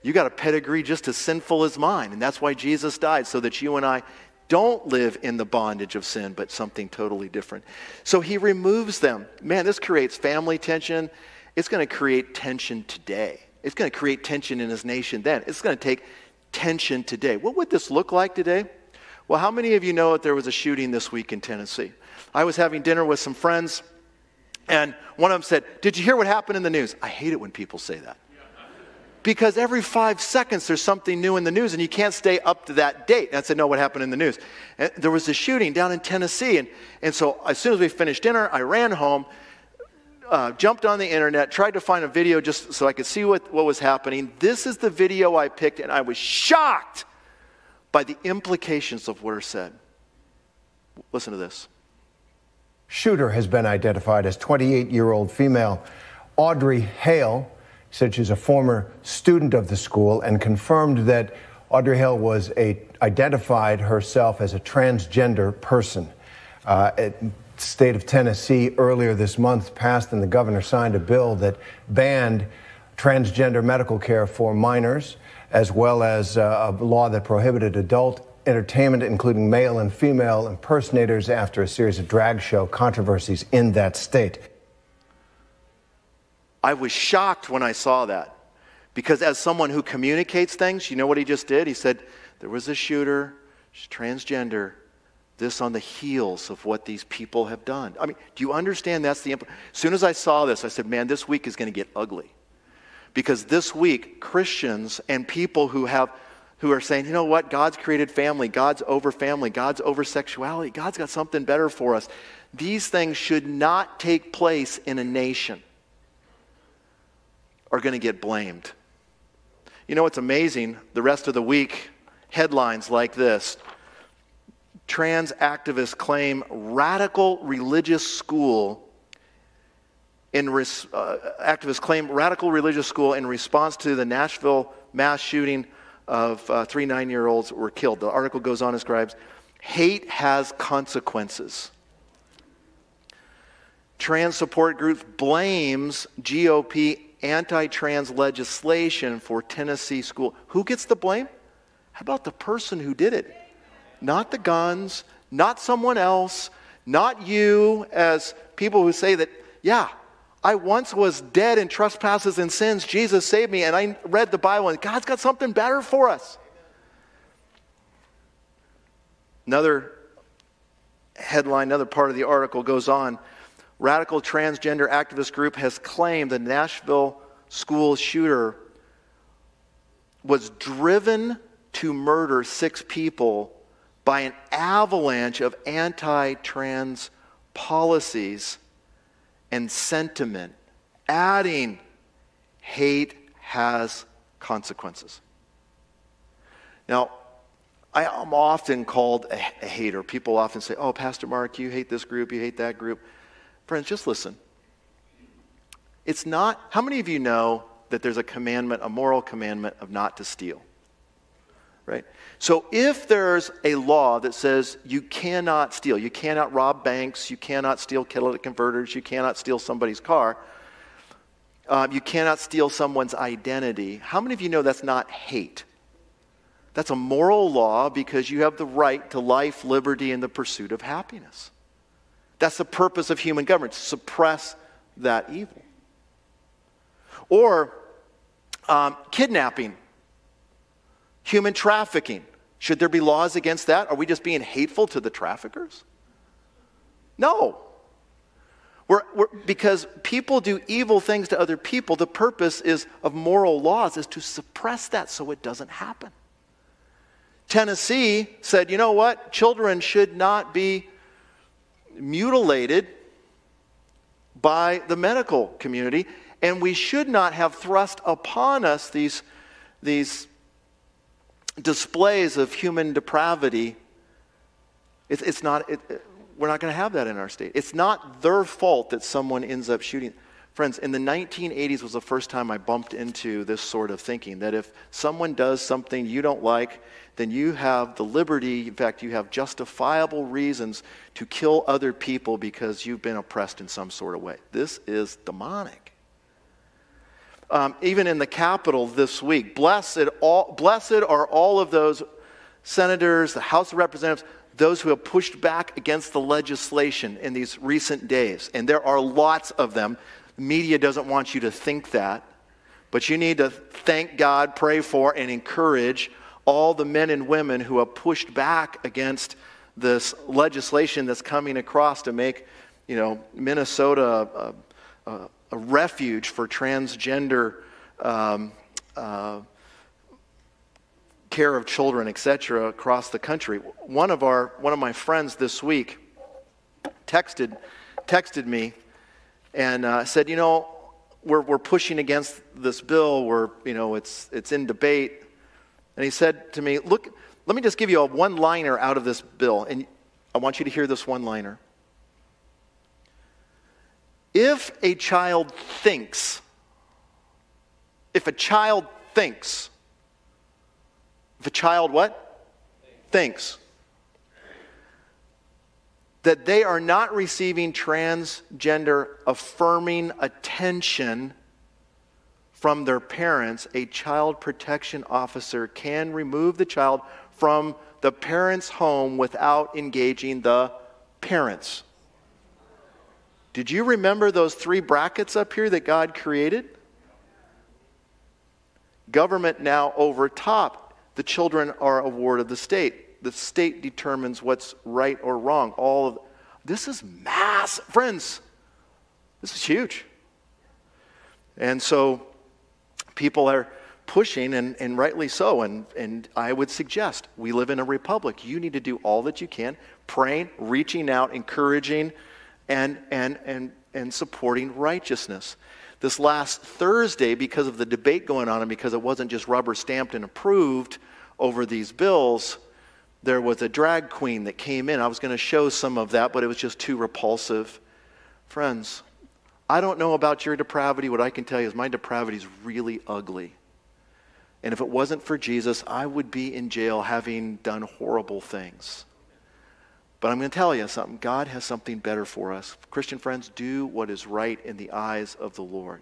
You got a pedigree just as sinful as mine. And that's why Jesus died, so that you and I don't live in the bondage of sin, but something totally different. So he removes them. Man, this creates family tension. It's going to create tension today. It's going to create tension in his nation then. It's going to take tension today. What would this look like today? Well, how many of you know that there was a shooting this week in Tennessee? I was having dinner with some friends, and one of them said, "Did you hear what happened in the news?" I hate it when people say that. Because every 5 seconds there's something new in the news and you can't stay up to that date. And I said, "No, what happened in the news?" And there was a shooting down in Tennessee. And so as soon as we finished dinner, I ran home, jumped on the internet, tried to find a video just so I could see what was happening. This is the video I picked, and I was shocked by the implications of what are said. Listen to this. Shooter has been identified as 28-year-old female Audrey Hale. Said she's a former student of the school and confirmed that Audrey Hale was identified herself as a transgender person. The state of Tennessee earlier this month passed and the governor signed a bill that banned transgender medical care for minors, as well as a law that prohibited adult entertainment, including male and female impersonators, after a series of drag show controversies in that state. I was shocked when I saw that, because as someone who communicates things, you know what he just did? He said, there was a shooter, she's transgender, this on the heels of what these people have done. I mean, do you understand that's the implication? As soon as I saw this, I said, man, this week is going to get ugly. Because this week, Christians and people who are saying, you know what, God's created family, God's over sexuality, God's got something better for us. These things should not take place in a nation, are going to get blamed. You know what's amazing? The rest of the week, headlines like this. Trans activists claim radical religious school in response to the Nashville mass shooting of 3 9-year-olds were killed. The article goes on and describes, hate has consequences. Trans support group blames GOP anti-trans legislation for Tennessee school. Who gets the blame? How about the person who did it? Not the guns, not someone else, not you as people who say that, yeah, I once was dead in trespasses and sins. Jesus saved me, and I read the Bible, and God's got something better for us. Another headline, another part of the article goes on. Radical transgender activist group has claimed the Nashville school shooter was driven to murder 6 people by an avalanche of anti-trans policies and sentiment, adding hate has consequences. Now, I'm often called a hater. People often say, oh, Pastor Mark, you hate this group, you hate that group. Friends, just listen. It's not, how many of you know that there's a commandment, a moral commandment of not to steal? Right? So if there's a law that says you cannot steal, you cannot rob banks, you cannot steal catalytic converters, you cannot steal somebody's car, you cannot steal someone's identity, how many of you know that's not hate? That's a moral law because you have the right to life, liberty, and the pursuit of happiness. That's the purpose of human government, to suppress that evil. Or kidnapping, human trafficking. Should there be laws against that? Are we just being hateful to the traffickers? No. Because people do evil things to other people, the purpose of moral laws is to suppress that so it doesn't happen. Tennessee said, you know what? Children should not be mutilated by the medical community, and we should not have thrust upon us these displays of human depravity. We're not going to have that in our state. It's not their fault that someone ends up shooting. Friends, in the 1980s was the first time I bumped into this sort of thinking, that if someone does something you don't like, then you have the liberty, in fact, you have justifiable reasons to kill other people because you've been oppressed in some sort of way. This is demonic. even in the Capitol this week. Blessed are all of those senators, the House of Representatives, those who have pushed back against the legislation in these recent days. And there are lots of them. The media doesn't want you to think that. But you need to thank God, pray for, and encourage all the men and women who have pushed back against this legislation that's coming across to make, Minnesota a refuge for transgender care of children, etc., across the country. One of my friends this week texted me and said, we're pushing against this bill. It's in debate. And he said to me, look, let me just give you a one-liner out of this bill, and I want you to hear this one-liner. If a child thinks what? Thinks that they are not receiving transgender affirming attention from their parents, a child protection officer can remove the child from the parent's home without engaging the parents. Did you remember those 3 brackets up here that God created? Government now over top. The children are a ward of the state. The state determines what's right or wrong. This is mass, friends. This is huge. And so people are pushing, and rightly so, and I would suggest we live in a republic. You need to do all that you can, praying, reaching out, encouraging, and supporting righteousness. This last Thursday, because of the debate going on and because it wasn't just rubber stamped and approved over these bills, there was a drag queen that came in. I was going to show some of that, but it was just too repulsive. Friends, I don't know about your depravity. What I can tell you is my depravity is really ugly. And if it wasn't for Jesus, I would be in jail having done horrible things. But I'm going to tell you something. God has something better for us. Christian friends, do what is right in the eyes of the Lord.